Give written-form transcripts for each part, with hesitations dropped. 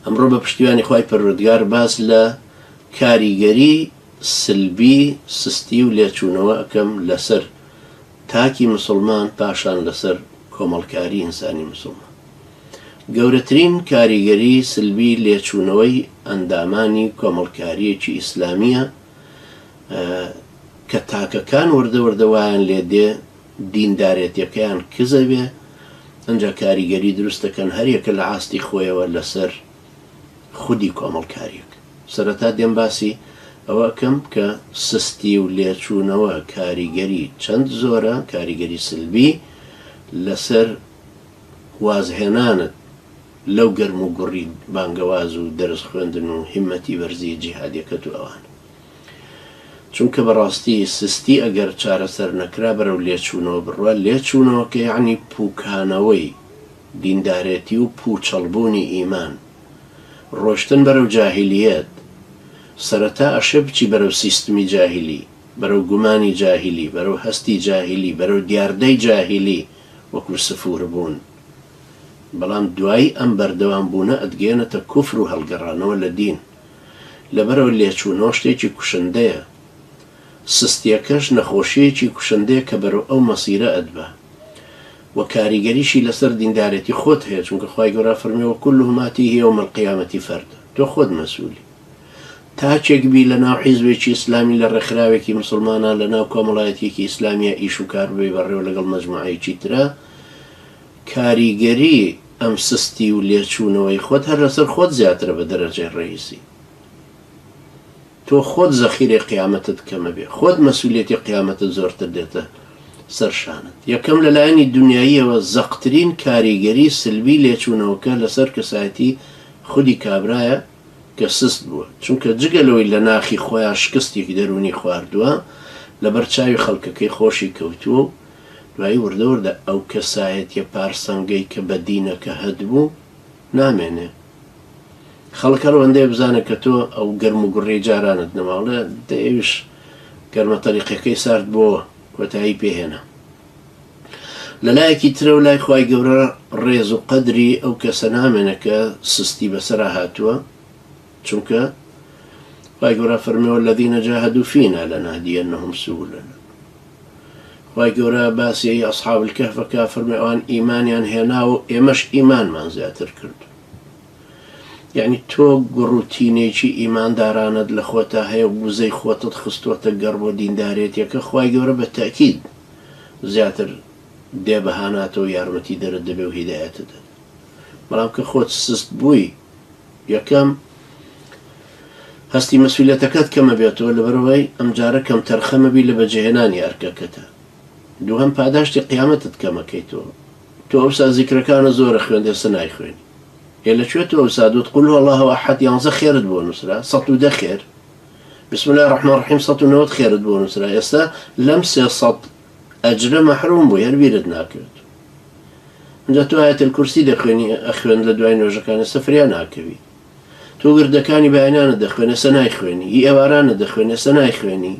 ئەمڕۆ بە پشتیوانی خوای پەروەردگار باس لە کاریگەری سلبی سستی و لێچوونەوە ئەەکەم لەسەر تاکی مسلمان پاشان لەسەر کۆمەڵکاری ئینسانی مسلمان. گەورەترین کاریگەری سلبی لێچوونەوەی ئەندامانی کۆمەڵکاریەکی ئیسلامیە کە تاکەکان وردەوردەوایان لێ دێ دیندارێتیەکەیان کزە بێ ئەنجا کاریگەری دروستەکەن هەریەکە لە ئاستی خۆیەوە لەسەر خودی کۆمەڵکاریەک. سەرەتا دێم باسی ئەوەکەم کە سستی و لێچوونەوە کاریگەری چەند زۆرە، کاریگەری سلبی لەسەر وازهێنانت لەو گەرم و گوڕی بانگەواز و دەرس خوێندن و هیمەتی بەرزی جیهادیەکەت و ئەوان. چونکە بەڕاستی سستی ئەگەر چارەسەر نەکرا بەرەو لێچوونەوە بڕوە، لێچوونەوە کە یعنی پووکانەوەی دیندارێتی و پوچەڵبوونی ئیمان، ڕۆشتن بەرەو جاهیلیەت، سەرەتا ئەشە بچی بەرەو سیستمی جاهیلی، بەرەو گومانی جاهیلی، بەرەو هەستی جاهیلی، بەرەو دیاردەی جاهیلی وەکو سفور بوون. بەڵام دوایی ئەم بەردەوام بوونە ئەدگێنێتە کوفر و هەڵگەڕانەوە لە دین. لەبەرەوە لێچوونەوە شتێکی کوشندەیە، سستیەکەش نەخۆشیەکی کوشندەیە کە بەرەو ئەو مەسیرە ئەدبە و کاریگەریشی لەسەر دیندارێتی خۆت هەیە، چونکە خوای گەورە فەرمێوە كل هماتی یوم القیامەتی فەردە، تۆ خۆت مەسئولی. تاچێک بی لە ناو حیزبێکی ئیسلامی لە ڕێکخراوێکی مسلمانە، لە ناو کۆمەڵایەتێکی ئیسلامیە ئیش و کار بێ بەڕێوە لەگەڵ مەجموعەیەکی ترە، کاریگەری ئەم سستی و لێچوونەوەی خۆت هەر لەسەر خۆت زیاترە بە دەرەجەی ڕئیسی. تۆ خۆت زەخیرەی قیامەتت کەمە بێ، خۆت مەسئولیەتی قیامەتت زۆرتر دێتە سەر شانت. یەکەم لەلایەنی دنیاییەوە زەقترین کاریگەری سلبی لێچوونەوەکە لەسەر کەسایەتی خودی کابرایە کە سست بووە، چونکە جگەلەوەی لە ناخی خۆیان شکستێکی دەرونی خواردووە، لەبەر چاوی خەڵکەکەی خۆشی کەوتووە و دوایی وردەوردە ئەو کەسایەتیە پارسەنگەی کە بە دینەکە هەدبوو نامێنێ. خەڵکە ڕەوەندەیە بزانە کە تۆ ئەو گەرم و گوڕی جارانت نەماوڵە دەیویش گەرمە تەریقەکەی سارد بۆ کۆتایی پێهێنا. لەلایەکی ترە و لای خوای گەورە ڕێز و قەدری ئەو کەسە نامێنە کە سستی بەسەرا هاتووە، چونکە خوای گەورە فەرمێوە الذین جاهدوا فینا لنهدینهم سبلنا. خوای گەورە باسی ئەصحاب الکەهفەکە فەرمێ ئەوان ئیمانیان هێنا و ئێمەش ئیمانمان زیاتر کرد. یعنی تۆ گوڕوتینێکی ئیماندارانت لە خۆتا هەیە و وزەی خۆتت خستوەتە گەڕ بۆ دیندارێتیەکە، خوای گەورە بە تاکید زیاتر دێبەهاناتەوە یارمەتی دەرت دەبێ و هیدایەتت دەدات. بەڵام کە خۆت سست بووی، یەکەم هەستی مەسئولیەتەکەت کەمە بێتەوە، لەبەرەوەی ئەم جارە کەم تەرخەمە بی لە بەجێهێنانی ئەرکەکەتە. دووهەم پاداشتی قیامەتت کەمەکەیتەوە. تۆ ئەوسا زیکرەکانە زۆرە خوێندێ سە نایخوێنی، هێ لەکوێت تۆ ئەوسادوت قل هو الله ئەحەد 11 خێرت بۆ نووسرا، 110 خێر، بسم الله الرحمن الرحیم 190 خێرت بۆ نووسرا. ئێستا لەم 300 ئەجرە مەحروم بووی، هەر بیرت ناکرێت. اینجا تۆ ئایەتەل کورسی دەخوێنی ئەخوێن لە دوای نوێژەکان، ئێستا فریا ناکەوی. تۆ گردەکانی بەیانانە دەخوێنێ سە نایخوێنی، هی ئێوارانە دەخوێنێ سە نایخوێنی.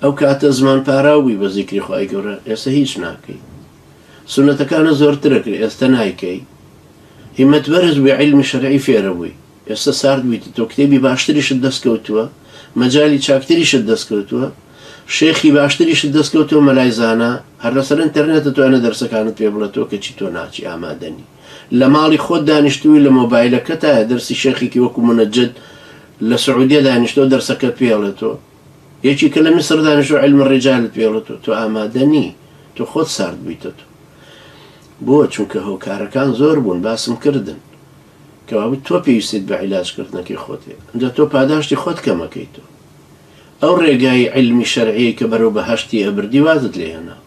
ئەو کاتە زمان پاراوی بە زیکری خوای گەورە، ئێستا هیچ ناکەی. سونەتەکانە زۆرترە کرد، ئێستا نایکەی. هیمەت بەرز بووی عیلمی شەرعی فێرە بووی، ئێستا سارد بوویتە تۆ کتێبی باشتریشت دەستکەوتووە، مەجای چاکتریشت دەستکەوتووە، شێخی باشتریشت دەستکەوتووە مەلای زانا، هەر لەسەر ئینتەرنێتە تۆ ئەنە دەرسەکانت پێ بڵێت تۆ کەچی تۆ ناچی ئامادەنی. لە ماڵی خۆت دانیشتووی لە مۆبایلەکەتە دەرسی شێخێکی وەکو منەجد لە سعودیە دانیشتۆ دەرسەکەت پێڵێتەوە، یەکی کە لە میسر دانیشتۆ عیلمی ڕیجالت پێڵێتەوە، تۆ ئامادەنی، تۆ خۆت سارد بوویتە. بۆ چونکە هۆکارەکان زۆر بوون، باسم کردن کەوا تۆ پێویستیت بە عیلاجکردنەکەی خۆتێ، ئەنجا تۆ پاداشتی خۆت کەمەکەیتەوە. ئەو ڕێگای عیلمی شەرعی کە بەرەو بەهەشتی ئەبردی وازت لێهێنا،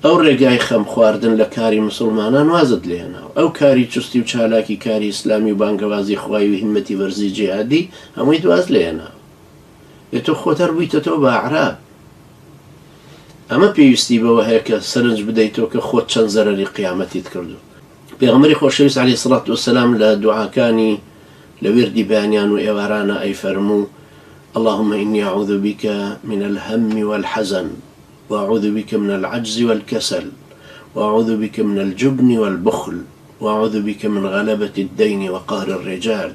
ئەو ڕێگای خەم خواردن لە کاری مسلمانان وازت لێهێناوە، ئەو کاری چستی و چالاکی کاری ئیسلامی و بانگەوازی خوای و هیمەتی وەرزی جیهادی هەمووی دواز لێهێناوە. تۆ خۆتەر بوویتەوە بە عەراب. ئەمە پێویستی بەوە هەیە کە سەرنج بدەیتەوە کە خۆت چەند زەرەری قیامەتیت کردو. پێغەمبەری خۆشەویست عەلەیهی سەڵات وەسەلام لە دوعاکانی لە وردی بەیانیان و ئێوارانە ئەیفەرموو اللهم إني أعوذ بك من الهم والحزن وأعوذ بك من العجز والكسل وأعوذ بك من الجبن والبخل وأعوذ بك من غلبة الدين وقهر الرجال.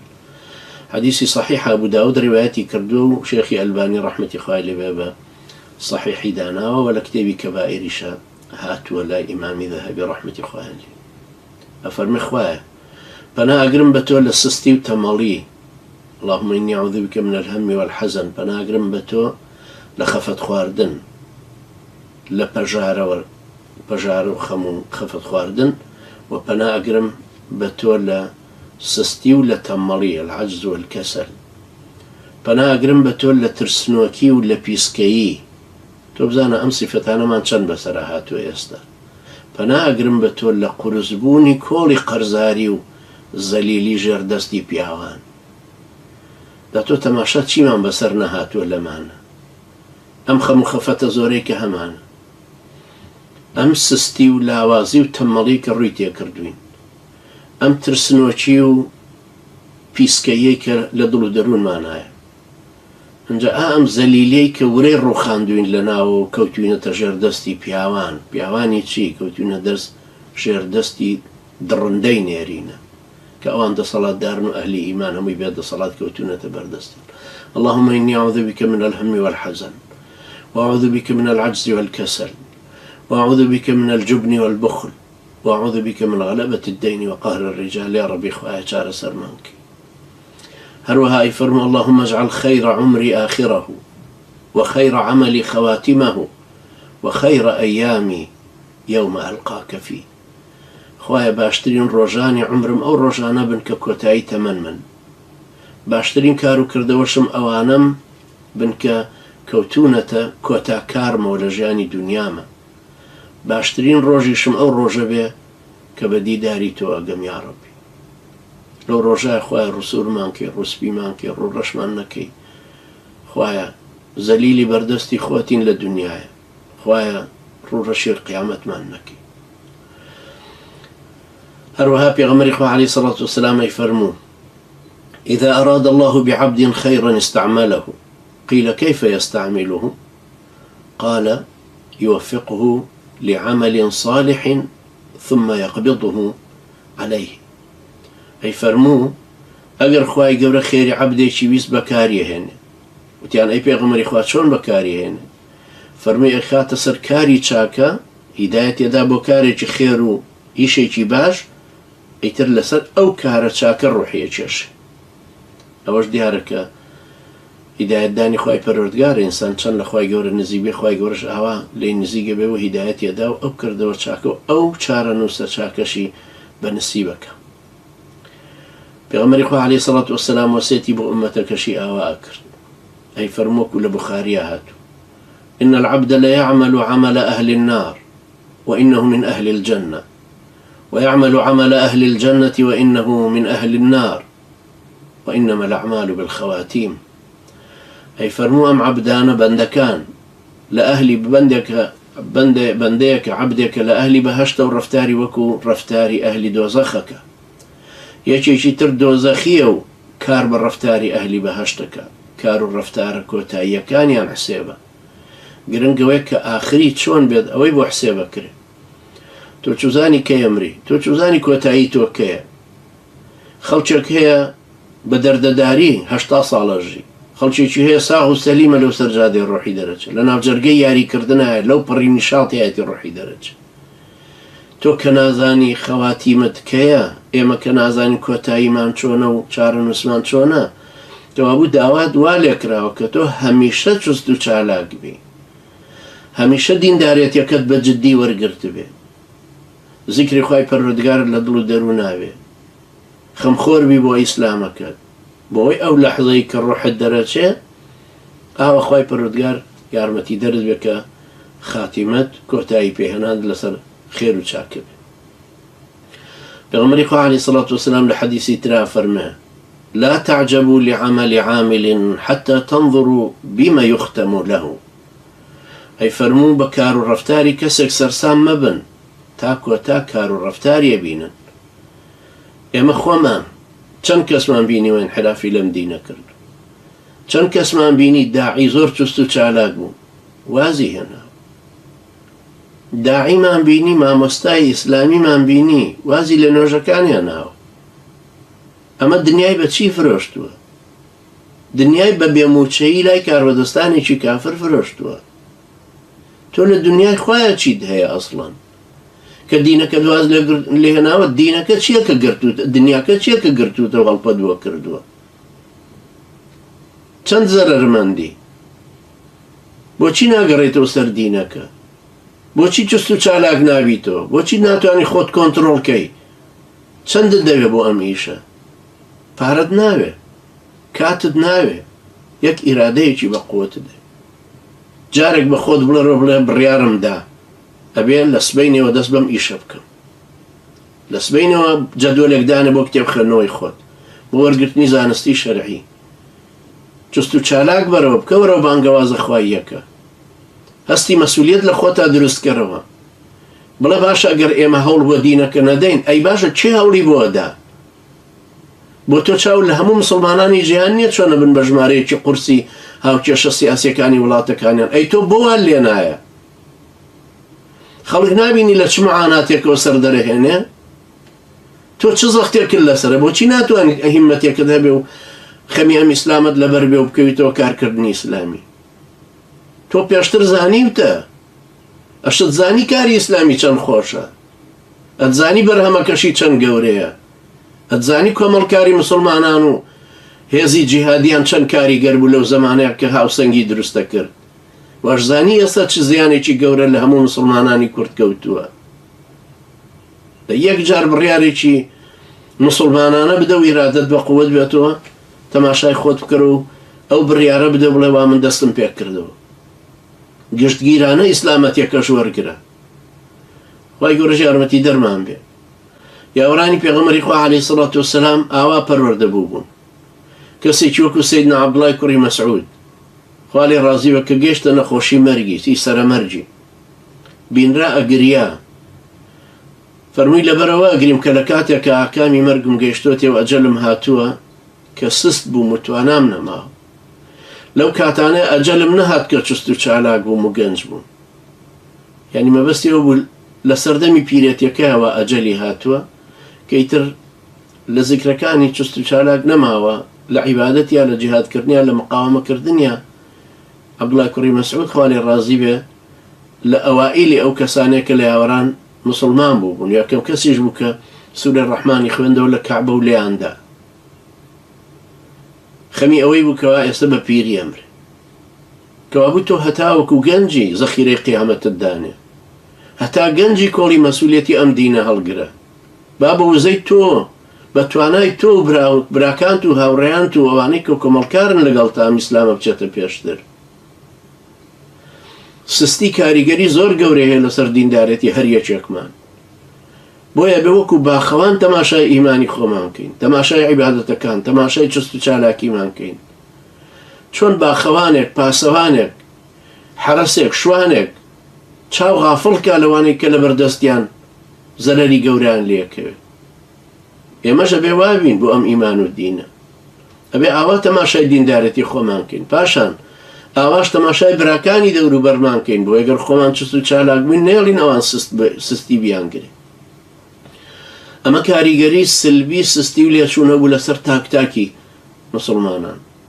حديثي صحيح أبو داود رواياتي كردو شيخي ألباني رحمة خالي بابا صحيح دانا ولا كتابي كبائر شا هات ولا إمام ذهبي رحمة خالي أفرمي خواه فأنا أقرم بتو للسستي وتمالي اللهم إني أعوذ بك من الهم والحزن فأنا أقرم بتو لخفت خواردن لبجارة وخمو خفت خواردن وبنا أقرم بتو لسستي ولتمالي العجز والكسل فأنا أقرم بتو لترسنوكي ولبيسكي توبزانا أم صفتانا ما نشان بسراهات ويستا فأنا أقرم بتو لقرزبوني كولي قرزاري زليلي جردستي بياوان دا تو تماشات چی من بسر نهاتو لمانا ام خمو خفت زوريك همان ام سستي و لاوازي و تماليك الرويتي كردوين ام ترسنوچي و بيسكيك لدلو درون مانايا انجا ام زليليك وري روخاندوين لناو كوتوين تجردستي بياواني چي كوتوين درس جردستي درندين يرينا كأوان دا صلاة دارن أهل إيمان هم يبيد صلاة كوتونة بردستن. اللهم إني أعوذ بك من الهم والحزن وأعوذ بك من العجز والكسل وأعوذ بك من الجبن والبخل وأعوذ بك من غلبة الدين وقهر الرجال. يا ربي خواهي شار سرمانك هروها يفرم اللهم اجعل خير عمري آخره وخير عملي خواتمه وخير أيامي يوم ألقاك فيه. خواهي باشترين روجاني عمرم أو روجانا بن ككوتاي تمن باشترين كارو كردوشم أوانم بن كوتونة كوتا كارما ولجاني دنياما باشترين روجيشم أو روجبه كبدي داري تو أقم يا ربي. لو روجا خواهي رسول مانكي رسبي مانكي رو رشمان نكي خواهي زليلي بردستي خواتين للدنيا خواهي رو رشير قيامت مانكي. هروها بيغمري خواه عليه الصلاة والسلام يفرمو إذا أراد الله بعبد خيرا استعمله قيل كيف يستعمله؟ قال يوفقه لعمل صالح ثم يقبضه عليه. أي فرمو أجر خواهي قبر خير عبدي شويس بكاري هنا وتيان أي بيغمري خواه شون بكاري هنا فرمي أخات سركاري شاكا هداية يدا بكاري خيرو إيشي باش ئیتر لەسەر ئەو کارە چاکە ڕوحیە چێش ئەوەش دیارەکە هیدایەتدانی خوای پەروەردگارە ئینسان چەند لە خوای گەورە نزیک بێ خوای گەورەش ئاوا لێی نزیکە بێ و هیدایەتیەدا و ئەو کردەوە چاکە و ئەو چارە نووسە چاکەشی بەنسیبەکە. پێغەمبەری خوا عەلەیهی سەڵات وەسەلام وەسیەتی بۆ ئومەتەکەشی ئاوا کرد ئەی فەرمووەکو لە بوخاریە هاتوو إن العبد ليعمل عمل أهل النار وإنه من أهل الجنة ويعمل عمل أهل الجنة وإنه من أهل النار وإنما الأعمال بالخواتيم. أي فرمو أم عبدان بندكان لأهل بنديك عبدك لأهل بهشت ورفتاري وكو رفتاري أهل دوزخك يشي تر دوزخيو كار بالرفتاري أهل بهشتك كار الرفتارك وتايا كان يان حسيبه قرنقويك آخري شون بيد أوي بو حسيبه كري تو چوزانی که امری تو چوزانی کوتایی تو که خلچک هیا بدردداری 80 سالجی خلچی هیا ساغ و سلیمه لو سرجادی روحی درجه لناف جرگی یاری کردنه لو پری نشاطی آیتی روحی درجه تو کنازانی خواتیمت که اما کنازانی کوتایی من چونه و چارن اسمان چونه تو ابو دعوت والی کراو که تو همیشه چستو چالاک بی همیشه دین داریت یکت بجدی ورگرت بی ذكر خواهي پروردگار لدلو درو ناوي خمخور بي بو إسلامك بوي أو لحظة كالروح الدرجة أو خواهي پروردگار يارمتي درد بك خاتمت كوتاي بيهنان لسر خير وشاكب. بغمري خواه عليه الصلاة والسلام لحديثي ترى فرمه لا تعجبوا لعمل عامل حتى تنظروا بما يختم له. أي فرمو بكار الرفتاري كسك سرسام مبن تاكو تاكار الرفتار يبينا اما خوما چەند کەسمان بینی و انحرافی لەم دینە کرد چەند کەسمان بینی داعی زۆر چست و چالاک بوو وازی هێنا داعیمان بینی، مامۆستای ئیسلامیمان بینی، وازی لە نوێژەکانیان ناوە. ئەمە دنیای بە چی فرۆشتووە؟ دنیای بە بێموچەیی لای کاربەدەستانێکی کافر فرۆشتووە. تۆ لە دنیای خۆیان چیت هەیە ئەسڵەن کە دینەکە دواز لێهێناوە؟ دینەکە چییە کە گرتووتە؟ دنیاکە چییە کە گرتووتە هەڵپەدووە کردووە؟ چەند زەرەرمەندی؟ بۆچی ناگەڕێتەوە سەر دینەکە؟ بۆچی چست و چالاک نابیتەوە؟ بۆچی ناتوانانی خۆت کۆنتڕۆڵکەی؟ چەندت دەوێ بۆ ئەم ئیشە؟ پارەت ناوێ، کاتت ناوێ، یەک ئیرادەیەکی بە قووەتت دێ. جارێک بە خۆت بڵێ بڵێ بڕیارمدا ئەبێ لە سبەینەوە دەست بەم ئیشە بکەم، لە سبەینەوە جەدوەلێکدانە بۆ کتێبخێنەوەی خۆت بۆ وەرگرتنی زانستی شەرعی. جست و چالاک بەرەوە بکە، وەرەوە بانگەوازە خوای یەکە. هەستی مەسئولیت لە خۆتا دروستکەرەوە. بڵێ باشە ئەگەر ئێمە هەوڵ بۆ دینەکە نەدەین، ئەی باشە چێ هەوڵی بۆدا؟ بۆ تۆ چاو لە هەموو مسلمانانی جیهان نییە چۆنە بن بە ژمارەیەکی قورسی هاوکێشە سیاسیەکانی وڵاتەکانیان. ئەی تۆ بۆ وان لێ نایە؟ خەڵک نابینی لە چ معاناتێکەوە سەر دەرەهێنێ؟ تۆ چ زەختێکرد لەسەرە؟ بۆچی ناتوانیت ئەهیمەتێکت هەبێ و خەمی ئەم ئیسلامت لەبەر بێ و بکەویتەوە کارکردنی ئیسلامی؟ تۆ پێشتر زانیوتە، ئەشت زانی کاری ئیسلامی چەند خۆشە، ئەتزانی بەرهەمەکەشی چەند گەورەیە، ئەتزانی کۆمەڵکاری مسلمانان و هێزی جیهادیان چەند کاریگەر بوو لەو زەمانەیە کە هاوسەنگی دروستە کرد. وەشزانی ئێستا چ زیانێکی گەورە لە هەموو مسلمانانی کورد کەوتووە. لە یەک جار بڕیارێکی مسلمانانە بدە و ئیرادەت بە قووەت بێتەوە، تەماشای خۆت بکەرە و ئەو بڕیارە بدە بڵێ وا من دەستم پێ کردەوە. گشتگیرانە ئیسلامەتیەکەش وەرگرە. خوای گەورەش یارمەتی دەرمان بێ. یاوەرانی پێغەمبەری خوا عەلەیهی سەڵات وەسەلام ئاوا پەروەردەبوو بوون. کەسێکی وەکو سەیدنا عەبدوڵای کوڕی مەسعود خوا لێ ڕازی بە کە گەیشتە نەخۆشی مەرگی، سی سەرەمەرجی، بینرا ئەگریا. فەرمووی لەبەرەوە ئەگریم کە لە کاتێک کە ئاکامی مەرگم گەیشتۆتێ و ئەجەلم هاتووە کە سست بووم و توانام نەماوە. لەو کاتانە ئەجەلم نەهات کە چست و چالاک بووم و گەنج بووم. یعنی مەبەستیەوە بوو لە سەردەمی پیرێتیەکەیەوە ئەجەلی هاتووە کە ئیتر لە زیکرەکانی چست و چالاک نەماوە، لە عیبادەتیان، لە جیهادکردنیان، لە مقاومەکردنیان. عەبدوڵای کوڕی مەسعود خوا لێ ڕازی بێ لە ئەوائیلی ئەو کەسانێک کە لە یاوەران مسلمان بوو بوون، یا کەم کەسیش بوو کە سوورەی ڕەحمانی خوێندەوە لە کەعبە و لێیاندا. خەمی ئەوەی بوو کەوا ئێستا بە پیری ئەمرێ، کەوا بوو تۆ هەتاوەکو گەنجی زەخیرەی قیامەتت دانێ، هەتا گەنجی کۆڵی مەسئولیەتی ئەم دینە هەڵگرە. با بە وزەی تۆ، بە توانای تۆ و براکانت و هاوڕێیانت و ئەوانەی کە کۆمەڵکارن لەگەڵ تا ئەم ئیسلامە بچێتە پێشتر. سستی کاریگەری زۆر گەورەی هەیە لەسەر دیندارەتی هەر یەکێکمان. بۆیە بێ وەکو باخەوان تەماشای ئیمانی خۆمان بکەین، تەماشای عیبادەتەکان، تەماشای چست و چالاکیمان بکەین. چۆن باخەوانێک، پاسەوانێک، حرەسێک، شوانێک چاو غافڵکە لەوانەی کە لە بەردەستیان زەرەری گەوریان لێکەوێت. ئێمەش ئەبێ وابین بۆ ئەم ئیمان و دینە. ئەبێ ئاوا تەماشای دیندارەتی خۆمان بکەین، پاشان ئاواش تەماشای براکانی دەوروبەرمان بکەین، بۆ ئەگەر خۆمان چست و چالاک بووین نێڵین ئەوان سستی بیانگرێ. ئەمە کاریگەری سلبی سستی و لێچوونە بوو لەسەر تاکتاکی مسلمانان.